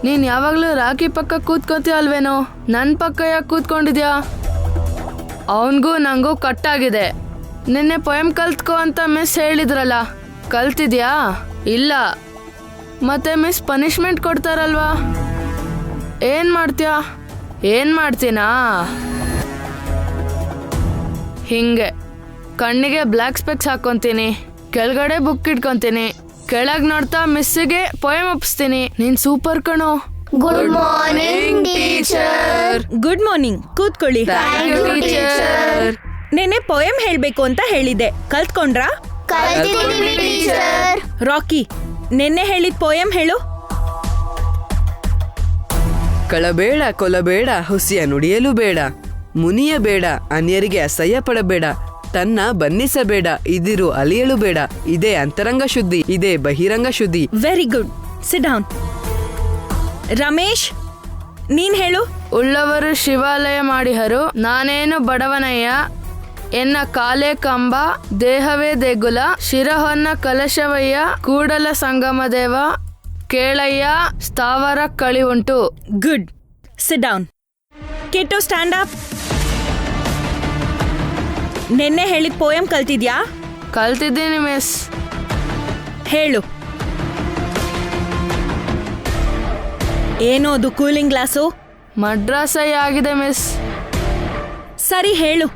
ನೀನ್ ಯಾವಾಗ್ಲೂ ರಾಕಿ ಪಕ್ಕ ಕೂತ್ಕೋತೀಯ ಅಲ್ವೇನೋ, ನನ್ ಪಕ್ಕ ಯಾಕೆ ಕೂತ್ಕೊಂಡಿದ್ಯಾ? ಅವನ್ಗೂ ನಂಗೂ ಕಟ್ಟಾಗಿದೆ. ನಿನ್ನೆ ಪೊಯಮ್ ಕಲ್ತ್ಕೋ ಅಂತ ಮಿಸ್ ಹೇಳಿದ್ರಲ್ಲ, ಕಲ್ತಿದ್ಯಾ? ಇಲ್ಲ. ಮತ್ತೆ ಮಿಸ್ ಪನಿಷ್ಮೆಂಟ್ ಕೊಡ್ತಾರಲ್ವಾ, ಏನ್ ಮಾಡ್ತೀಯಾ? ಏನ್ ಮಾಡ್ತೀನಾ? ಹಿಂಗೆ ಕಣ್ಣಿಗೆ ಬ್ಲ್ಯಾಕ್ ಸ್ಪೆಕ್ಸ್ ಹಾಕೊಂತೀನಿ, ಕೆಳಗಡೆ ಬುಕ್ ಇಟ್ಕೊಂತೀನಿ, ಕೆಳಗ್ ನೋಡ್ತಾ ಮಿಸ್ಸಿಗೆ ಪೊಯಮ್ ಒಪ್ಪಿಸ್ತೀನಿ. ನೀನ್ ಸೂಪರ್ ಕಣೋ. Good morning teacher. Good morning, ಕೂತ್ಕೊಳ್ಳಿ. ಟೀಚರ್, ನೆನ್ನೆ ಪೊಯಮ್ ಹೇಳ್ಬೇಕು ಅಂತ ಹೇಳಿದೆ, ಕಲ್ತ್ಕೊಂಡ್ರಾ? ಕಲ್ತಿದೀವಿ ಟೀಚರ್. ರಾಕಿ, ನೆನ್ನೆ ಹೇಳಿದ ಪೊಯಮ್ ಹೇಳು. ಕಳಬೇಡ ಕೊಲಬೇಡ, ಹುಸಿಯ ನುಡಿಯಲು ಬೇಡ, ಮುನಿಯ ಬೇಡ, ಅನ್ಯರಿಗೆ ಅಸಹ್ಯ ಪಡಬೇಡ, ತನ್ನ ಬನ್ನಿಸಬೇಡ, ಇದಿರು ಅಲಿಯಲು ಬೇಡ, ಇದೇ ಅಂತರಂಗ ಶುದ್ಧಿ, ಇದೇ ಬಹಿರಂಗ ಶುದ್ಧಿ. Very good, sit down. Ramesh, ನೀನ್ ಹೇಳು. ಉಳ್ಳವರು ಶಿವಾಲಯ ಮಾಡಿಹರು, ನಾನೇನು ಬಡವನಯ್ಯ, ಎನ್ನ ಕಾಲೇ ಕಂಬ, ದೇಹವೇ ದೇಗುಲ, ಶಿರಹೊನ್ನ ಕಲಶವಯ್ಯ, ಕೂಡಲ ಸಂಗಮ ದೇವ, ಕೇಳಯ್ಯ ಸ್ಥಾವರ ಕಳಿ ಉಂಟು. Good, sit down. Kittu, stand up. ನೆನ್ನೆ ಹೇಳಿದ ಪೋಯಮ್ ಕಲ್ತಿದ್ಯಾ? ಕಲ್ತಿದ್ದೀನಿ ಮಿಸ್. ಹೇಳು. ಏನೋ ಅದು ಕೂಲಿಂಗ್ ಗ್ಲಾಸು? ಮಡ್ರಾಸೈ ಆಗಿದೆ ಮಿಸ್. ಸರಿ ಹೇಳು.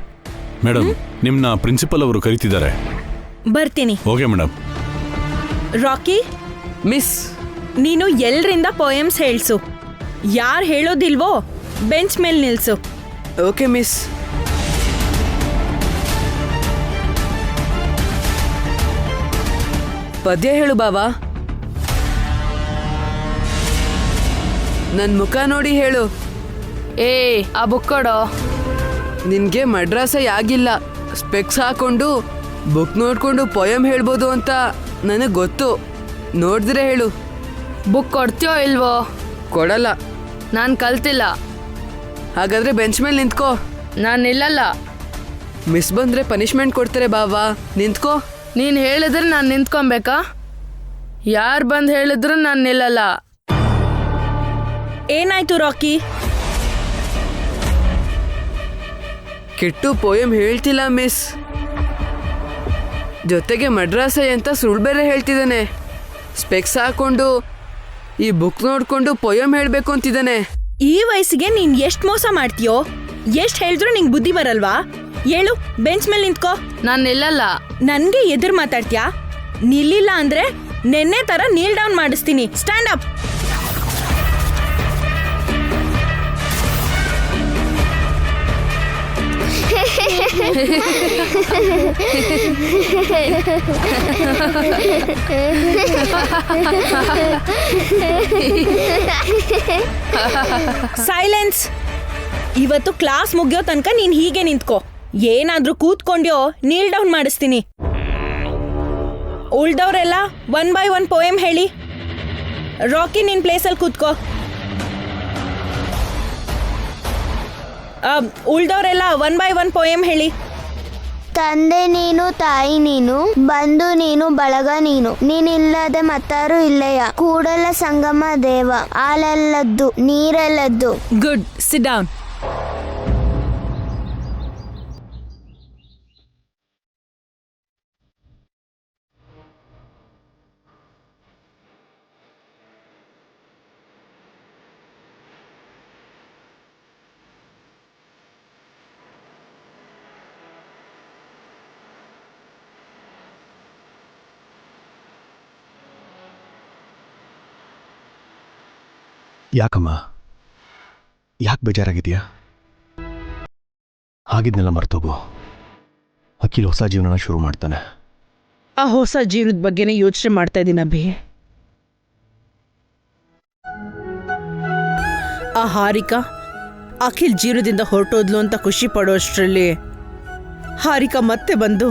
ಮೇಡಮ್, ನಿಮ್ನ ಪ್ರಿನ್ಸಿಪಲ್ ಅವರು ಕರೀತಿದ್ದಾರೆ. ಬರ್ತೀನಿ. Okay madam. ರಾಕಿ, ಮಿಸ್, ನೀನು ಎಲ್ರಿಂದ ಪೋಯಮ್ಸ್ ಹೇಳ್ಸು. ಯಾರು ಹೇಳೋದಿಲ್ವೋ ಬೆಂಚ್ ಮೇಲೆ ನಿಲ್ಸು. Okay miss. ಪದ್ಯ ಹೇಳು ಬಾವಾ. ನನ್ ಮುಖ ನೋಡಿ ಹೇಳು. ಏ, ಆ ಬುಕ್ ಕೊಡೋ. ನಿನ್ಗೆ ಮಡ್ರಾಸೈ ಆಗಿಲ್ಲ. ಸ್ಪೆಕ್ಸ್ ಹಾಕೊಂಡು ಬುಕ್ ನೋಡ್ಕೊಂಡು ಪೊಯಮ್ ಹೇಳ್ಬೋದು ಅಂತ ನನಗೆ ಗೊತ್ತು. ನೋಡಿದ್ರೆ ಹೇಳು. ಬುಕ್ ಕೊಡ್ತೀಯೋ ಇಲ್ವೋ? ಕೊಡಲ್ಲ. ನಾನು ಕಲ್ತಿಲ್ಲ. ಹಾಗಾದ್ರೆ ಬೆಂಚ್ ಮೇಲೆ ನಿಂತ್ಕೋ. ನಾನು ನಿಲ್ಲಲ್ಲ. ಮಿಸ್ ಬಂದ್ರೆ ಪನಿಷ್ಮೆಂಟ್ ಕೊಡ್ತಾರೆ ಬಾವಾ, ನಿಂತ್ಕೋ. ನೀನು ಹೇಳಿದ್ರೆ ನಾನು ನಿಂತ್ಕೊಬೇಕಾ? ಯಾರು ಬಂದು ಹೇಳಿದ್ರು ನಾನು ನಿಲ್ಲಲ್ಲ. ಏನಾಯ್ತು ರಾಕಿ? ಕೆಟ್ಟು ಪೋಯಮ್ ಹೇಳ್ತಿಲ್ಲ ಮಿಸ್, ಜೊತೆಗೆ ಮಡ್ರಾಸೈ ಅಂತ ಸುಳ್ಳು ಬೇರೆ ಹೇಳ್ತಿದ್ದಾನೆ. ಸ್ಪೆಕ್ಸ್ ಹಾಕೊಂಡು ಈ ಬುಕ್ ನೋಡ್ಕೊಂಡು ಪೊಯಮ್ ಹೇಳ್ಬೇಕು ಅಂತಿದ್ದಾನೆ. ಈ ವಯಸ್ಸಿಗೆ ನೀನ್ ಎಷ್ಟ್ ಮೋಸ ಮಾಡ್ತೀಯೋ? ಎಷ್ಟ್ ಹೇಳಿದ್ರು ನಿಂಗೆ ಬುದ್ಧಿ ಬರಲ್ವಾ? ಹೇಳು, ಬೆಂಚ್ ಮೇಲೆ ನಿಂತ್ಕೋ. ನಾನು ನಿಲ್ಲಲ್ಲ. ನನ್ಗೆ ಎದುರು ಮಾತಾಡ್ತೀಯಾ? ನಿಲ್ಲಿಲ್ಲ ಅಂದ್ರೆ ನೆನ್ನೆ ತರ ನೀಲ್ ಡೌನ್ ಮಾಡಿಸ್ತೀನಿ. Stand up. ಸೈಲೆನ್ಸ್. ಇವತ್ತು ಕ್ಲಾಸ್ ಮುಗಿಯೋ ತನಕ ನೀನ್ ಹೀಗೆ ನಿಂತ್ಕೋ. ಏನಾದ್ರೂ ಕೂತ್ಕೊಂಡ್ಯೋ ನೀಲ್ ಡೌನ್ ಮಾಡಿಸ್ತೀನಿ. ಉಳ್ದವ್ರೆಲ್ಲ 1 by 1 ಪೋಯಮ್ ಹೇಳಿ. ರಾಕಿ, ನಿನ್ ಪ್ಲೇಸಲ್ಲಿ ಕೂತ್ಕೋ. ಉಳ್ದವ್ರೆಲ್ಲ 1 by 1 ಪೋಯಮ್ ಹೇಳಿ. ತಂದೆ ನೀನು, ತಾಯಿ ನೀನು, ಬಂಧು ನೀನು, ಬಳಗ ನೀನು, ನೀನಿಲ್ಲದೆ ಮತ್ತಾರು ಇಲ್ಲಯ್ಯ, Kudala Sangama Deva, ಹಾಲಲ್ಲದ್ದು ನೀರಲ್ಲದ್ದು. Good, sit down. ಯಾಕಮ್ಮ, ಯಾಕೆ ಬೇಜಾರಾಗಿದೆಯಾ? ಹಾಗಿದ್ನೆಲ್ಲ ಮರ್ತೋಗು. ಅಖಿಲ್ ಹೊಸ ಜೀವನನ ಶುರು ಮಾಡ್ತಾನೆ. ಆ ಹೊಸ ಜೀವನದ ಬಗ್ಗೆನೇ ಯೋಚನೆ ಮಾಡ್ತಾ ಇದ್ದೀನಿ ಅಭಿ. ಆ ಹಾರಿಕಾ ಅಖಿಲ್ ಜೀವನದಿಂದ ಹೊರಟೋದ್ಲು ಅಂತ ಖುಷಿ ಪಡೋಷ್ಟರಲ್ಲಿ ಹಾರಿಕಾ ಮತ್ತೆ ಬಂದು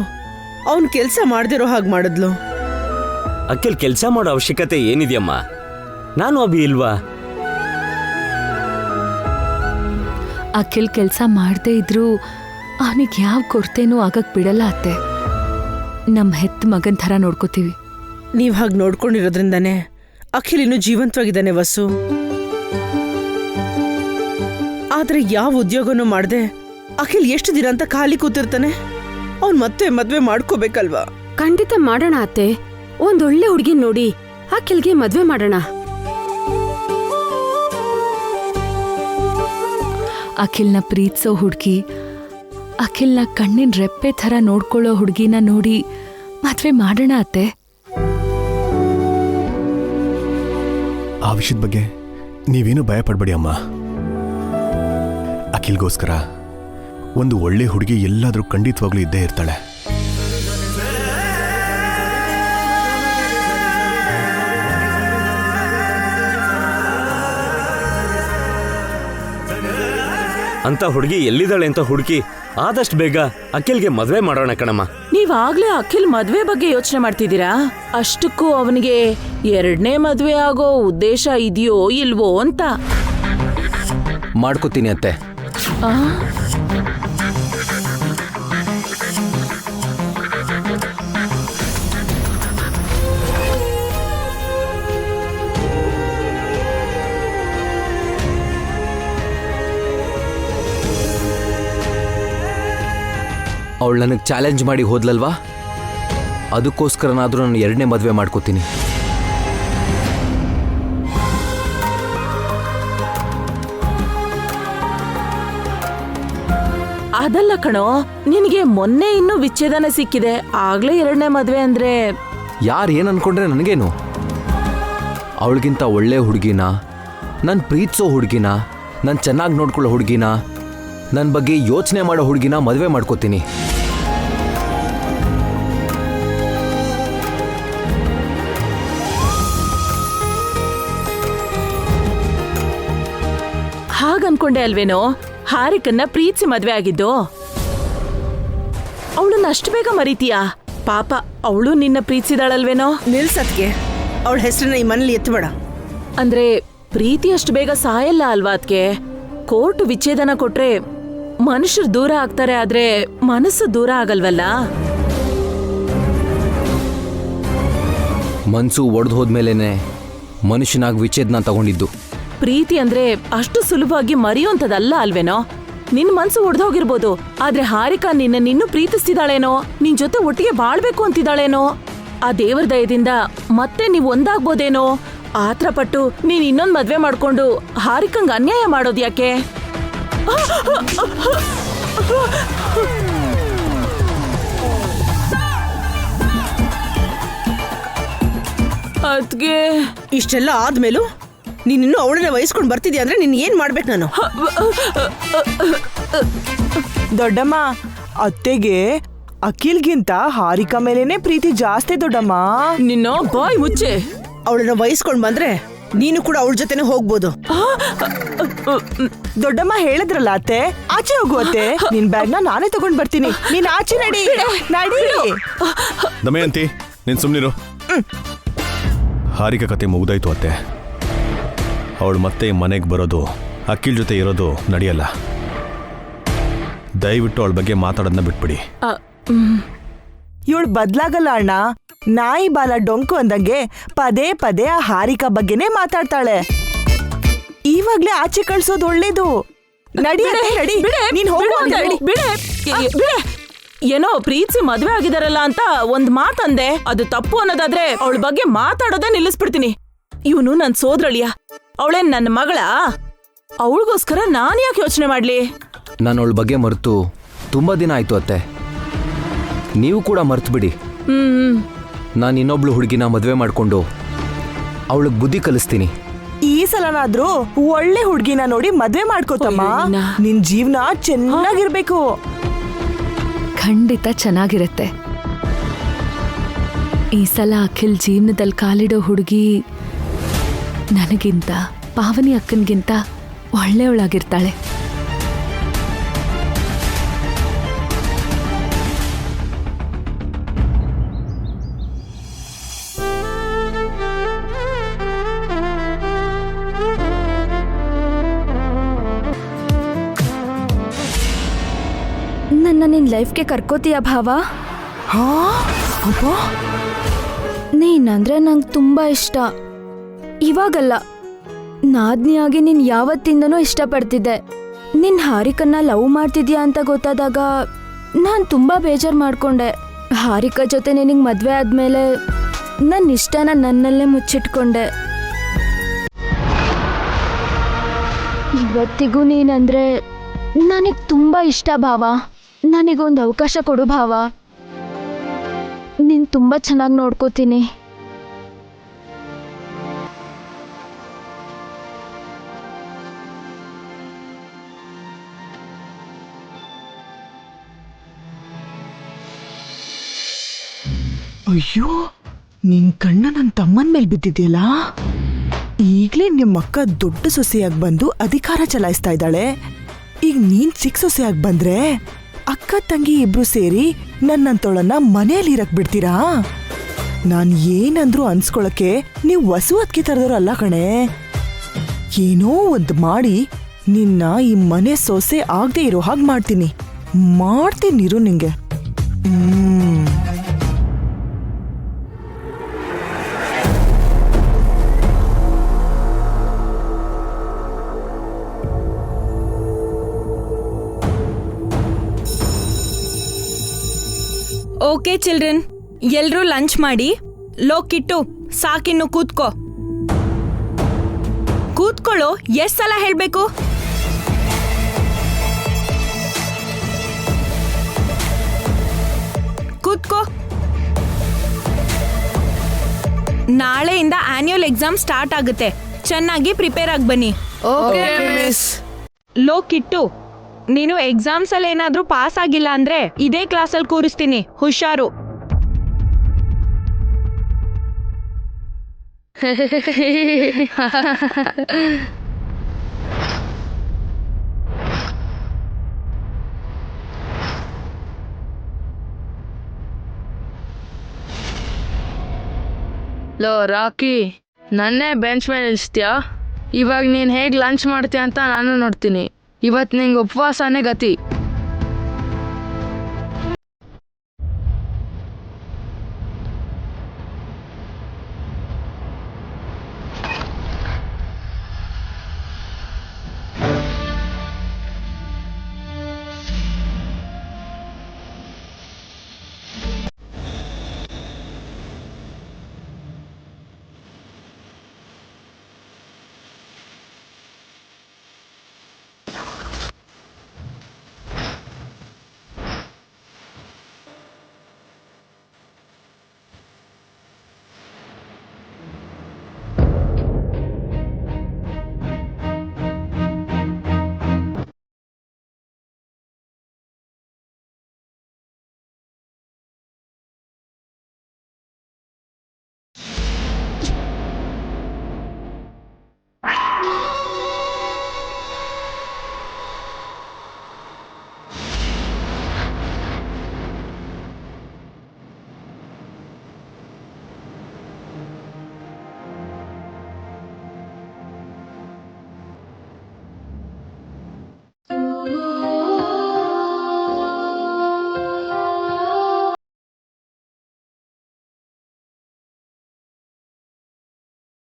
ಅವನು ಕೆಲಸ ಮಾಡದಿರೋ ಹಾಗೆ ಮಾಡಿದ್ಲು. ಅಖಿಲ್ ಕೆಲಸ ಮಾಡೋ ಅವಶ್ಯಕತೆ ಏನಿದೆಯಮ್ಮ? ನಾನು ಅಭಿ ಇಲ್ವಾ? ಅಖಿಲ್ ಕೆಲಸ ಮಾಡದೇ ಇದ್ರೂ ಅವನಿಗೆ ಯಾವ ಕೊರತೆನೂ ಆಗಕ್ಕೆ ಬಿಡಲ್ಲ ಅತ್ತೆ. ನಮ್ಮ ಹೆತ್ತ ಮಗನ ಥರ ನೋಡ್ಕೋತೀವಿ. ನೀವು ಹಾಗೆ ನೋಡ್ಕೊಂಡಿರೋದ್ರಿಂದಾನೆ ಅಖಿಲ್ ಇನ್ನೂ ಜೀವಂತವಾಗಿದ್ದಾನೆ ವಸು. ಆದ್ರೆ ಯಾವ ಉದ್ಯೋಗನೂ ಮಾಡ್ದೆ ಅಖಿಲ್ ಎಷ್ಟು ದಿನ ಅಂತ ಖಾಲಿ ಕೂತಿರ್ತಾನೆ. ಅವ್ನ್ ಮತ್ತೆ ಮದ್ವೆ ಮಾಡ್ಕೋಬೇಕಲ್ವಾ? ಖಂಡಿತ ಮಾಡೋಣ ಅತ್ತೆ. ಒಂದೊಳ್ಳೆ ಹುಡುಗಿ ನೋಡಿ ಅಖಿಲ್ಗೆ ಮದ್ವೆ ಮಾಡೋಣ. ಅಖಿಲ್ನ ಪ್ರೀತಿಸೋ ಹುಡುಗಿ, ಅಖಿಲ್ನ ಕಣ್ಣಿನ ರೆಪ್ಪೆ ಥರ ನೋಡ್ಕೊಳ್ಳೋ ಹುಡುಗಿನ ನೋಡಿ ಮದ್ವೆ ಮಾಡೋಣ ಅತ್ತೆ. ಆ ವಿಷಯದ ಬಗ್ಗೆ ನೀವೇನು ಭಯ ಪಡ್ಬೇಡಿ ಅಮ್ಮ. ಅಖಿಲ್ಗೋಸ್ಕರ ಒಂದು ಒಳ್ಳೆ ಹುಡುಗಿ ಎಲ್ಲಾದ್ರೂ ಖಂಡಿತವಾಗ್ಲೂ ಇದ್ದೇ ಇರ್ತಾಳೆ. ಅಂತ ಹುಡುಗಿ ಎಲ್ಲಿದ್ದಾಳೆ ಅಂತ ಹುಡುಕಿ ಆದಷ್ಟು ಬೇಗ ಅಖಿಲ್ಗೆ ಮದ್ವೆ ಮಾಡೋಣ ಕಣಮ್ಮ. ನೀವಾಗ್ಲೇ ಅಖಿಲ್ ಮದ್ವೆ ಬಗ್ಗೆ ಯೋಚನೆ ಮಾಡ್ತಿದ್ದೀರಾ? ಅಷ್ಟಕ್ಕೂ ಅವನಿಗೆ 2ನೇ ಮದ್ವೆ ಆಗೋ ಉದ್ದೇಶ ಇದೆಯೋ ಇಲ್ವೋ ಅಂತ. ಮಾಡ್ಕೋತೀನಿ ಅತ್ತೆ. ಅವಳು ನನಗೆ ಚಾಲೆಂಜ್ ಮಾಡಿ ಹೋದ್ಲಲ್ವಾ, ಅದಕ್ಕೋಸ್ಕರನಾದ್ರೂ ನಾನು 2ನೇ ಮದುವೆ ಮಾಡ್ಕೋತೀನಿ. ಅದಲ್ಲ ಕಣೋ, ನಿನಗೆ ಮೊನ್ನೆ ಇನ್ನೂ ವಿಚ್ಛೇದನ ಸಿಕ್ಕಿದೆ, ಆಗ್ಲೇ 2ನೇ ಮದ್ವೆ ಅಂದ್ರೆ? ಯಾರು ಏನು ಅನ್ಕೊಂಡ್ರೆ ನನಗೇನು? ಅವಳಿಗಿಂತ ಒಳ್ಳೆ ಹುಡುಗಿನ, ನನ್ನ ಪ್ರೀತಿಸೋ ಹುಡುಗಿನ, ನಾನು ಚೆನ್ನಾಗಿ ನೋಡ್ಕೊಳ್ಳೋ ಹುಡುಗಿನ, ನನ್ನ ಬಗ್ಗೆ ಯೋಚನೆ ಮಾಡೋ ಹುಡುಗಿನ ಮದುವೆ ಮಾಡ್ಕೋತೀನಿ. ಹಾಗನ್ಕೊಂಡೆ ಅಲ್ವೇನೋ ಹಾರಿಕನ್ನ ಪ್ರೀತಿಸಿ ಮದ್ವೆ ಆಗಿದ್ದು? ಅವಳನ್ನ ಅಷ್ಟು ಬೇಗ ಮರಿತೀಯಾ? ಪಾಪ, ಅವಳು ನಿನ್ನ ಪ್ರೀತಿಸಿದಾಳಲ್ವೇನೋ? ನಿಲ್ಸತ್ಗೆ ಅವಳ ಹೆಸರನ್ನ ಈ ಮನೇಲಿ ಎತ್ತಬೇಡ. ಅಂದ್ರೆ ಪ್ರೀತಿ ಅಷ್ಟು ಬೇಗ ಸಾಯಲ್ಲ ಅಲ್ವಾ ಅದ್ಕೆ? ಕೋರ್ಟ್ ವಿಚ್ಛೇದನ ಕೊಟ್ರೆ ಮನುಷ್ಯರು ದೂರ ಆಗ್ತಾರೆ, ಆದ್ರೆ ಮನಸ್ಸು ದೂರ ಆಗಲ್ವಲ್ಲ? ಮನ್ಸು ಒಡೆದು ಹೋದ್ಮೇಲೆನೆ ಮನುಷ್ಯನಾಗಿ ವಿಚ್ಛೇದನ ತಗೊಂಡಿದ್ದು. ಪ್ರೀತಿ ಅಂದ್ರೆ ಅಷ್ಟು ಸುಲಭವಾಗಿ ಮರೆಯುವಂಥದ್ದಲ್ಲ ಅಲ್ವೇನೋ? ನಿನ್ ಮನ್ಸು ಒಡೆದೋಗಿರ್ಬೋದು, ಆದ್ರೆ ಹಾರಿಕಾ ನಿನ್ನನ್ನು ಪ್ರೀತಿಸ್ತಿದ್ದಾಳೇನೋ, ನಿನ್ ಜೊತೆ ಒಟ್ಟಿಗೆ ಬಾಳ್ಬೇಕು ಅಂತಿದ್ದಾಳೇನೋ. ಆ ದೇವರ ದಯದಿಂದ ಮತ್ತೆ ನೀವು ಒಂದಾಗ್ಬೋದೇನೋ. ಆತ್ರ ಪಟ್ಟು ನೀನ್ ಇನ್ನೊಂದ್ ಮದ್ವೆ ಮಾಡ್ಕೊಂಡು ಹಾರಿಕಂಗ್ ಅನ್ಯಾಯ ಮಾಡೋದ್ ಯಾಕೆ? ಅದ್ಗೆ ಇಷ್ಟೆಲ್ಲ ಆದ್ಮೇಲೂ ನೀನಿನ್ನೂ ಅವಳನ್ನ ವಹಿಸ್ಕೊಂಡು ಬರ್ತಿದ್ಯಾ ಅಂದ್ರೆ ನೀನ್ ಏನ್ ಮಾಡ್ಬೇಕು ನಾನು? ದೊಡ್ಡಮ್ಮ, ಅತ್ತೆಗೆ ಅಖಿಲ್ಗಿಂತ ಹಾರಿಕಾ ಮೇಲೇನೆ ಪ್ರೀತಿ ಜಾಸ್ತಿ ದೊಡ್ಡಮ್ಮ. ನಿನ್ನ ಬಾಯ್ ಮುಚ್ಚೆ. ಅವಳನ್ನ ವಹಿಸ್ಕೊಂಡ್ ಬಂದ್ರೆ ನೀನು ಕೂಡ ಅವಳ ಜೊತೆನೆ ಹೋಗ್ಬೋದು. ದೊಡ್ಡಮ್ಮ ಹೇಳಿದ್ರಲ್ಲ ಅತ್ತೆ, ಆಚೆ ಹೋಗು ಅತ್ತೆ. ನಿನ್ ಬ್ಯಾಗ್ನ ನಾನೇ ತಗೊಂಡ್ ಬರ್ತೀನಿ, ನೀನ್ ಆಚೆ ನಡಿ. ದಮಯಂತಿ, ನೀನ್ ಸುಮ್ನಿರು. ಹಾರಿಕಾ ಕತೆ ಮುಗ್ದಾಯ್ತು ಅತ್ತೆ. ಅವಳು ಮತ್ತೆ ಮನೆಗೆ ಬರೋದು, ಅಖಿಲ್ ಜೊತೆ ಇರೋದು ನಡೆಯಲ್ಲ. ದಯವಿಟ್ಟು ಅವಳ ಬಗ್ಗೆ ಮಾತಾಡೋದನ್ನ ಬಿಟ್ಬಿಡಿ. ಇವಳು ಬದ್ಲಾಗಲ್ಲ ಅಣ್ಣ. ನಾಯಿ ಬಾಲ ಡೊಂಕು ಅಂದಂಗೆ ಪದೇ ಪದೇ ಆ ಹಾರಿಕಾ ಬಗ್ಗೆನೇ ಮಾತಾಡ್ತಾಳೆ. ಇವಾಗ್ಲೇ ಆಚೆ ಕಳ್ಸೋದು ಒಳ್ಳೇದು. ನಡಿ ನೀನ್ ಹೋಗು. ಏನೋ ಪ್ರೀತಿಸಿ ಮದ್ವೆ ಆಗಿದಾರಲ್ಲ ಅಂತ ಒಂದ್ ಮಾತಂದೆ, ಅದು ತಪ್ಪು ಅನ್ನೋದಾದ್ರೆ ಅವಳ ಬಗ್ಗೆ ಮಾತಾಡೋದೇ ನಿಲ್ಲಿಸ್ಬಿಡ್ತೀನಿ. ಇವನು ನನ್ ಸೋದ್ರಳಿಯ, ಅವಳೇನ್ ನನ್ನ ಮಗಳ? ಅವಳಿಗೋಸ್ಕರ ನಾನ್ ಯಾಕೆ ಯೋಚನೆ ಮಾಡ್ಲಿ? ನಾನು ಅವಳ ಬಗ್ಗೆ ಮರೆತು ತುಂಬಾ ದಿನ ಆಯ್ತು ಅತ್ತೆ. ನೀವು ಕೂಡ ಮರ್ತು ಬಿಡಿ. ನಾನು ಇನ್ನೊಬ್ಳು ಹುಡುಗಿನ ಮದುವೆ ಮಾಡ್ಕೊಂಡು ಅವಳಿಗೆ ಬುದ್ಧಿ ಕಲಿಸ್ತೀನಿ. ಈ ಸಲನಾದ್ರೂ ಒಳ್ಳೆ ಹುಡ್ಗಿನ ನೋಡಿ ಮದ್ವೆ ಮಾಡ್ಕೋತಮ್ಮ. ನಿನ್ ಜೀವನ ಚೆನ್ನಾಗಿರ್ಬೇಕು. ಖಂಡಿತ ಚೆನ್ನಾಗಿರುತ್ತೆ. ಈ ಸಲ ಅಖಿಲ್ ಜೀವನದಲ್ಲಿ ಕಾಲಿಡೋ ಹುಡುಗಿ ನನಗಿಂತ, ಪಾವನಿ ಅಕ್ಕನ್ಗಿಂತ ಒಳ್ಳೆಯವಳಾಗಿರ್ತಾಳೆ. ನನ್ನ ನಿನ್ ಲೈಫ್ಗೆ ಕರ್ಕೋತೀಯ ಭಾವ? ನೀನಂದ್ರೆ ನಂಗೆ ತುಂಬಾ ಇಷ್ಟ. ಇವಾಗಲ್ಲ, ನಾದ್ನಿಯಾಗಿ ನೀನ್ ಯಾವತ್ತಿಂದನೂ ಇಷ್ಟಪಡ್ತಿದ್ದೆ. ನಿನ್ ಹಾರಿಕನ್ನ ಲವ್ ಮಾಡ್ತಿದ್ಯಾ ಅಂತ ಗೊತ್ತಾದಾಗ ನಾನು ತುಂಬಾ ಬೇಜಾರು ಮಾಡ್ಕೊಂಡೆ. ಹಾರಿಕಾ ಜೊತೆ ನಿನಗೆ ಮದ್ವೆ ಆದ್ಮೇಲೆ ನನ್ನ ಇಷ್ಟನ ನನ್ನಲ್ಲೇ ಮುಚ್ಚಿಟ್ಕೊಂಡೆ. ಇವತ್ತಿಗೂ ನೀನಂದ್ರೆ ನನಗೆ ತುಂಬಾ ಇಷ್ಟ ಭಾವ. ನನಗೊಂದು ಅವಕಾಶ ಕೊಡು ಭಾವ. ನೀನು ತುಂಬಾ ಚೆನ್ನಾಗಿ ನೋಡ್ಕೋತೀನಿ. ಅಯ್ಯೋ, ನಿನ್ ಕಣ್ಣ ನನ್ನ ತಮ್ಮನ ಮೇಲೆ ಬಿದ್ದಿದ್ಯಲ್ಲ. ಈಗ್ಲೇ ನಿಮ್ಮಕ್ಕ ದೊಡ್ಡ ಸೊಸೆಯಾಗಿ ಬಂದು ಅಧಿಕಾರ ಚಲಾಯಿಸ್ತಾ ಇದ್ದಾಳೆ. ಈಗ ನೀನ್ ಚಿಕ್ಕ ಸೊಸೆಯಾಗಿ ಬಂದ್ರೆ ಅಕ್ಕ ತಂಗಿ ಇಬ್ರು ಸೇರಿ ನನ್ನಂತೋಳನ್ನ ಮನೇಲಿ ಇರಕ್ ಬಿಡ್ತೀರಾ? ನಾನ್ ಏನಂದ್ರು ಅನ್ಸ್ಕೊಳಕ್ಕೆ ನೀವು ವಸುವತ್ಕಿ ತರದವ್ರು ಅಲ್ಲ ಕಣೆ. ಏನೋ ಒಂದು ಮಾಡಿ ನಿನ್ನ ಈ ಮನೆ ಸೊಸೆ ಆಗದೆ ಇರೋ ಹಾಗೆ ಮಾಡ್ತೀನಿರು ನಿಂಗೆ. ಓಕೆ ಚಿಲ್ಡ್ರನ್, ಎಲ್ರೂ ಲಂಚ್ ಮಾಡಿ. ಲೋ ಕಿಟ್ಟು, ಸಾಕಿನ್ನು ಕೂತ್ಕೊಳ್ಳೋ. ಎಷ್ಟ್ ಸಲ ಹೇಳ್ಬೇಕು? ಕೂತ್ಕೋ. ನಾಳೆಯಿಂದ ಆನ್ಯುವಲ್ ಎಕ್ಸಾಮ್ ಸ್ಟಾರ್ಟ್ ಆಗುತ್ತೆ. ಚೆನ್ನಾಗಿ ಪ್ರಿಪೇರ್ ಆಗಿ ಬನ್ನಿ. Okay miss. ಲೋ ಕಿಟ್ಟು, ನೀನು ಎಕ್ಸಾಮ್ಸ್ ಅಲ್ಲಿ ಏನಾದ್ರೂ ಪಾಸ್ ಆಗಿಲ್ಲ ಅಂದ್ರೆ ಇದೇ ಕ್ಲಾಸಲ್ಲಿ ಕೂರಿಸ್ತೀನಿ. ಹುಷಾರು. ಲೋ ರಾಕಿ, ನನ್ನೇ ಬೆಂಚ್ ಮೇಲೆ ಇಳಿಸ್ತೀಯಾ? ಇವಾಗ ನೀನು ಹೇಗೆ ಲಂಚ್ ಮಾಡ್ತೀಯ ಅಂತ ನಾನು ನೋಡ್ತೀನಿ. ಇವತ್ತು ನಿಂಗೆ ಉಪವಾಸನೇ ಗತಿ.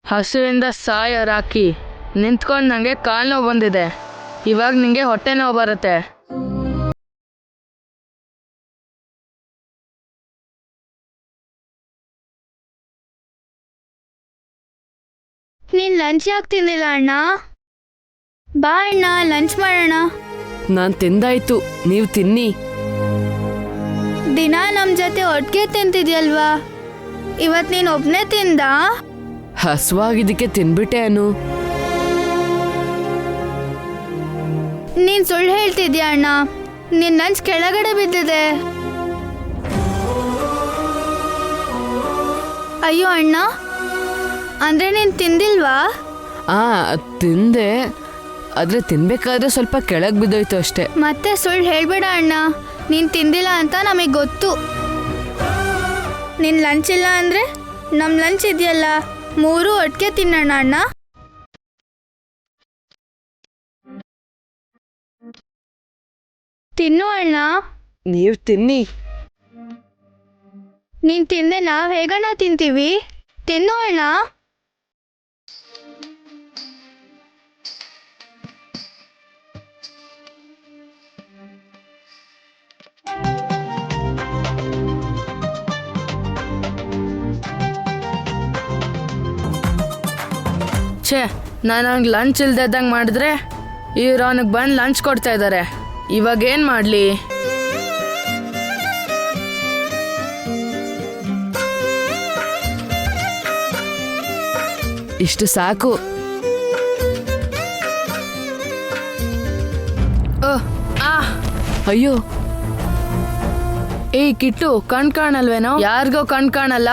ಹಸುವಿಂದ ಸಾಯ ರಾಕಿ. ನಿಂತ್ಕೊಂಡು ನನಗೆ ಕಾಲು ನೋವು ಬಂದಿದೆ. ಇವಾಗ ನಿಂಗೆ ಹೊಟ್ಟೆ ನೋವು ಬರುತ್ತೆ. ನೀನ್ ಲಂಚ್ ಯಾಕೆ ತಿಂದಿಲ್ಲ ಅಣ್ಣ? ಬಾ ಅಣ್ಣ, ಲಂಚ್ ಮಾಡೋಣ. ನಾನು ತಿಂದಾಯ್ತು, ನೀವು ತಿನ್ನಿ. ದಿನ ನಮ್ ಜೊತೆ ಒಟ್ಟಿಗೆ ತಿಂತಿದ್ಯಲ್ವಾ, ಇವತ್ ನೀನ್ ಒಬ್ನೇ ತಿಂದ? ಹಸುವಾಗಿದ್ದಕ್ಕೆ ತಿನ್ಬಿಟ್ಟೆ ಅನು. ನೀನ್ ಸುಳ್ಳು ಹೇಳ್ತಿದ್ಯಾ ಅಣ್ಣ. ನಿನ್ ಲಂಚ್ ಕೆಳಗಡೆ ಬಿದ್ದಿದೆ. ಅಯ್ಯೋ ಅಣ್ಣ, ಅಂದ್ರೆ ನೀನ್ ತಿಂದಿಲ್ವಾ? ತಿಂದೆ, ಆದ್ರೆ ತಿನ್ಬೇಕಾದ್ರೆ ಸ್ವಲ್ಪ ಕೆಳಗೆ ಬಿದ್ದೋಯ್ತು ಅಷ್ಟೇ. ಮತ್ತೆ ಸುಳ್ಳು ಹೇಳ್ಬೇಡ ಅಣ್ಣ. ನೀನ್ ತಿಂದಿಲ್ಲ ಅಂತ ನಮಗೆ ಗೊತ್ತು. ನಿನ್ ಲಂಚ್ ಇಲ್ಲ ಅಂದ್ರೆ ನಮ್ ಲಂಚ್ ಇದೆಯಲ್ಲ, 3 ಒಟ್ಟಿಗೆ ತಿನ್ನೋಣ ಅಣ್ಣ. ತಿನ್ನು ಅಣ್ಣ. ನೀವು ತಿನ್ನಿ. ನೀನ್ ತಿಂದೆ ನಾವ್ ಹೇಗಣ್ಣ ತಿಂತೀವಿ? ತಿನ್ನು ಅಣ್ಣ. ಛೇ, ನಾನು ಅವ್ನಿಗೆ ಲಂಚ್ ಇಲ್ದಂಗೆ ಮಾಡಿದ್ರೆ ಇವ್ರು ಅವನಿಗೆ ಬಂದು ಲಂಚ್ ಕೊಡ್ತಾ ಇದ್ದಾರೆ. ಇವಾಗ ಏನು ಮಾಡಲಿ? ಇಷ್ಟು ಸಾಕು. ಅಯ್ಯೋ, ಏಯ್ ಕಿಟ್ಟು, ಕಣ್ ಕಾಣಲ್ವೇನೋ? ಯಾರಿಗೋ ಕಣ್ ಕಾಣಲ್ಲ.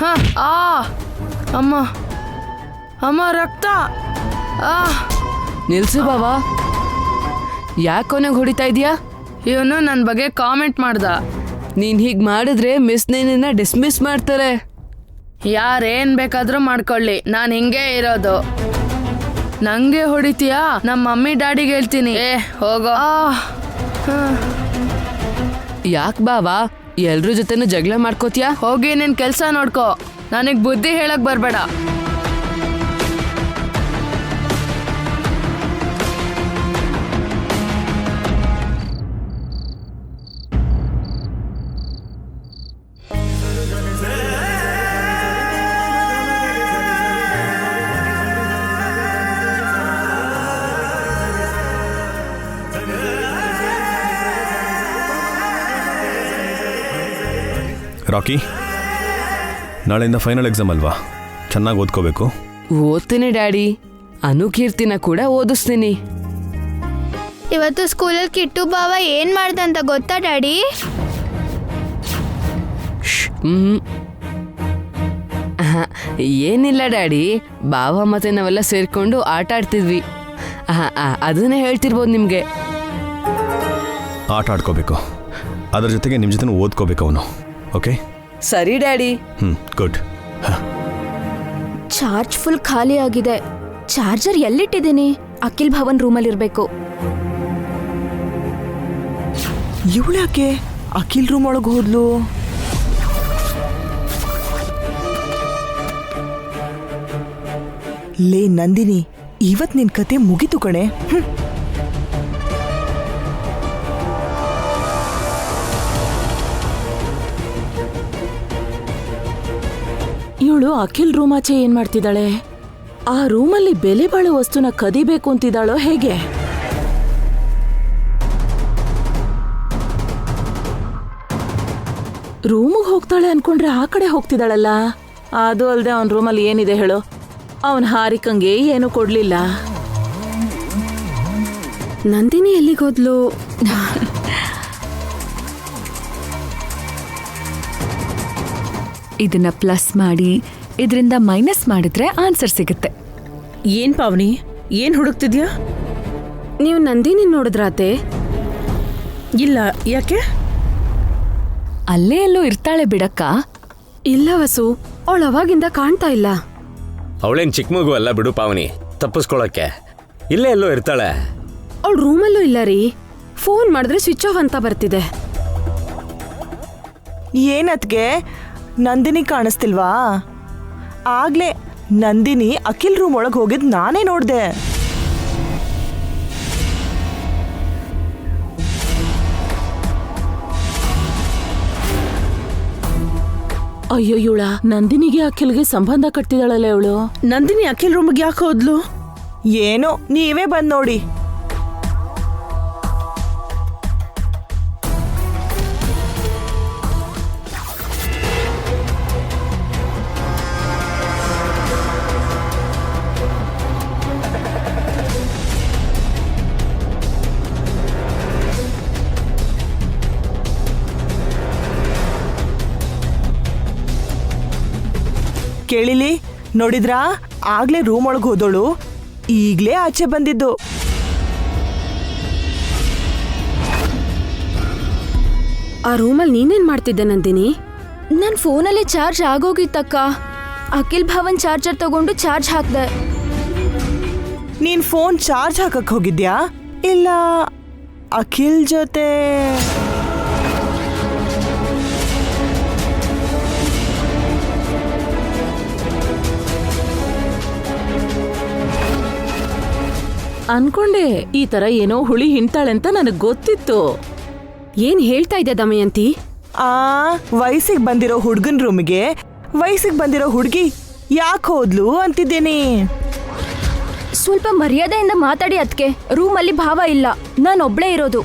ಹ, ಅಮ್ಮ ಅಮ್ಮ, ರಕ್ತ. ನಿಲ್ಸು ಬಾವಾ, ಯಾಕೊನೆಗೆ ಹೊಡಿತಾ ಇದೀಯಾ? ಇವನು ನನ್ನ ಬಗ್ಗೆ ಕಾಮೆಂಟ್ ಮಾಡ್ದ. ನೀನ್ ಹೀಗ್ ಮಾಡಿದ್ರೆ ಮಿಸ್ ನಿನ್ನ ಡಿಸ್ಮಿಸ್ ಮಾಡ್ತಾರೆ. ಯಾರೇನ್ ಬೇಕಾದ್ರೂ ಮಾಡ್ಕೊಳ್ಳಿ, ನಾನು ಹಿಂಗೆ ಇರೋದು. ನಂಗೆ ಹೊಡಿತೀಯಾ? ನಮ್ಮ ಮಮ್ಮಿ ಡ್ಯಾಡಿಗೆ ಹೇಳ್ತೀನಿ. ಹೋಗೋ. ಯಾಕೆ ಬಾವಾ, ಎಲ್ರ ಜೊತೆನೂ ಜಗಳ ಮಾಡ್ಕೋತೀಯಾ? ಹೋಗಿ ನಿನ್ ಕೆಲ್ಸ ನೋಡ್ಕೋ, ನನಗ್ ಬುದ್ಧಿ ಹೇಳಕ್ ಬರ್ಬೇಡ. ರಾಕಿ, ನಾಳೆಯಿಂದ ಫೈನಲ್ ಎಕ್ಸಾಮ್ ಅಲ್ವಾ? ಚೆನ್ನಾಗಿ ಓದ್ಕೋಬೇಕು. ಓದ್ತೀನಿ ಡ್ಯಾಡಿ, ಅನುಕೀರ್ತಿನ ಕೂಡ ಓದಿಸ್ತೀನಿ. ಇವತ್ತು ಸ್ಕೂಲಲ್ಲಿ ಕಿಟ್ಟು ಬಾವ ಏನ್ ಮಾಡ್ದಂತ ಗೊತ್ತಾ ಡ್ಯಾಡಿ? ಏನಿಲ್ಲ ಡ್ಯಾಡಿ, ಬಾವ ಮತ್ತೆ ನಾವೆಲ್ಲ ಸೇರ್ಕೊಂಡು ಆಟ ಆಡ್ತಿದ್ವಿ. ಅದನ್ನೇ ಹೇಳ್ತಿರ್ಬೋದು ನಿಮ್ಗೆ. ಆಟ ಆಡ್ಕೋಬೇಕು, ಅದ್ರ ಜೊತೆಗೆ ನಿಮ್ಮ ಜೊತೆ ಓದ್ಕೋಬೇಕು ಅವನು. ಓಕೆ ಸರಿ ಡ್ಯಾಡಿ. ಗುಡ್. ಚಾರ್ಜ್ ಫುಲ್ ಖಾಲಿ ಆಗಿದೆ. ಚಾರ್ಜರ್ ಎಲ್ಲಿಟ್ಟಿದ್ದೀನಿ? ಅಖಿಲ್ ಭವನ್ ರೂಮಲ್ಲಿರ್ಬೇಕು. ಇವಳ್ಯಾಕೆ ಅಖಿಲ್ ರೂಮ್ ಒಳಗೆ ಹೋದ್ಲು? ಲೇ ನಂದಿನಿ, ಇವತ್ ನಿನ್ ಕತೆ ಮುಗಿತು ಕಣೆ. ಇವಳು ಅಖಿಲ್ ರೂಮಾಚೆ ಏನ್ ಮಾಡ್ತಿದ್ದಾಳೆ? ಆ ರೂಮಲ್ಲಿ ಬೆಲೆ ಬಾಳೋ ವಸ್ತುನ ಕದಿಬೇಕು ಅಂತಿದ್ದಾಳೋ ಹೇಗೆ? ರೂಮಿಗೆ ಹೋಗ್ತಾಳೆ ಅನ್ಕೊಂಡ್ರೆ ಆ ಕಡೆ ಹೋಗ್ತಿದ್ದಾಳಲ್ಲ. ಅದು ಅಲ್ಲದೆ ಅವನ ರೂಮಲ್ಲಿ ಏನಿದೆ ಹೇಳು? ಅವನ್ ಹಾರಿಕಂಗೆ ಏನು ಕೊಡ್ಲಿಲ್ಲ. ನಂದಿನಿ ಎಲ್ಲಿಗೋದ್ಲು? ಇದನ್ನ ಪ್ಲಸ್ ಮಾಡಿ ಇದರಿಂದ ಮೈನಸ್ ಮಾಡಿದ್ರೆ ಆನ್ಸರ್ ಸಿಗುತ್ತೆ. ಏನ್ ಪಾವನಿ, ಏನ್ ಹುಡುಕ್ತಿದ್ಯಾ? ನೀವು ನಂದಿನಿ ನೋಡಿದ್ರಾತೆ? ಇಲ್ಲ, ಯಾಕೆ? ಅಲ್ಲೇ ಎಲ್ಲೋ ಇರ್ತಾಳೆ ಬಿಡಕ್ಕ. ಇಲ್ಲ ವಸು, ಅವಳು ಅವಾಗಿಂದ ಕಾಣ್ತಾ ಇಲ್ಲ. ಅವಳೇನ್ ಚಿಕ್ಕ ಮಗು ಅಲ್ಲ ಬಿಡು ಪಾವನಿ, ತಪ್ಪಿಸ್ಕೊಳಕ್ಕೆ. ಇಲ್ಲೇ ಎಲ್ಲೋ ಇರ್ತಾಳೆ. ಅವಳು ರೂಮಲ್ಲೂ ಇಲ್ಲ ರೀ. ಫೋನ್ ಮಾಡಿದ್ರೆ ಸ್ವಿಚ್ ಆಫ್ ಅಂತ ಬರ್ತಿದೆ. ಏನತ್ಗೆ ನಂದಿನಿ ಕಾಣಿಸ್ತಿಲ್ವಾ? ಆಗ್ಲೇ ನಂದಿನಿ ಅಖಿಲ್ ರೂಮ್ ಒಳಗೆ ಹೋಗಿದ್ ನಾನೇ ನೋಡ್ದೆ. ಅಯ್ಯೋ, ಇವಳ ನಂದಿನಿಗೆ ಅಖಿಲ್ಗೆ ಸಂಬಂಧ ಕಟ್ತಿದ್ದಾಳಲ್ಲ ಇವಳು. ನಂದಿನಿ ಅಖಿಲ್ ರೂಮ್ಗೆ ಯಾಕೆ ಹೋದ್ಲು? ಏನೋ, ನೀವೇ ಬಂದ್ ನೋಡಿ. ಕೇಳಿಲಿ, ನೋಡಿದ್ರಾ? ಆಗ್ಲೇ ರೂಮ್ ಒಳಗೆ ಹೋದೋಳು ಈಗ್ಲೇ ಆಚೆ ಬಂದಿದ್ದು. ಆ ರೂಮಲ್ಲಿ ನೀನೇನ್ ಮಾಡ್ತಿದ್ದೆ ನಂದಿನಿ? ನನ್ ಫೋನಲ್ಲಿ ಚಾರ್ಜ್ ಆಗೋಗಿತ್ತಕ್ಕ. ಅಖಿಲ್ ಭವನ್ ಚಾರ್ಜರ್ ತಗೊಂಡು ಚಾರ್ಜ್ ಹಾಕ್ದೆ. ನೀನ್ ಫೋನ್ ಚಾರ್ಜ್ ಹಾಕಕ್ ಹೋಗಿದ್ಯಾ ಇಲ್ಲ ಅಖಿಲ್ ಜೊತೆ? ಅನ್ಕೊಂಡೆ ಈ ತರ ಏನೋ ಹುಳಿ ಹಿಂಡ್ತಾಳೆ ಅಂತ ನನಗ್ ಗೊತ್ತಿತ್ತು. ಏನ್ ಹೇಳ್ತಾ ಇದ್ದೆ ದಮಯಂತಿ? ವಯಸ್ಸಿಗೆ ಬಂದಿರೋ ಹುಡ್ಗನ್ ರೂಮಿಗೆ ವಯಸ್ಸಿಗೆ ಬಂದಿರೋ ಹುಡ್ಗಿ ಯಾಕೆ ಹೋದ್ಲು ಅಂತಿದ್ದೀನಿ. ಸ್ವಲ್ಪ ಮರ್ಯಾದೆಯಿಂದ ಮಾತಾಡಿ ಅದಕ್ಕೆ ರೂಮಲ್ಲಿ ಭಾವ ಇಲ್ಲ ನಾನೊಬ್ಳೇ ಇರೋದು.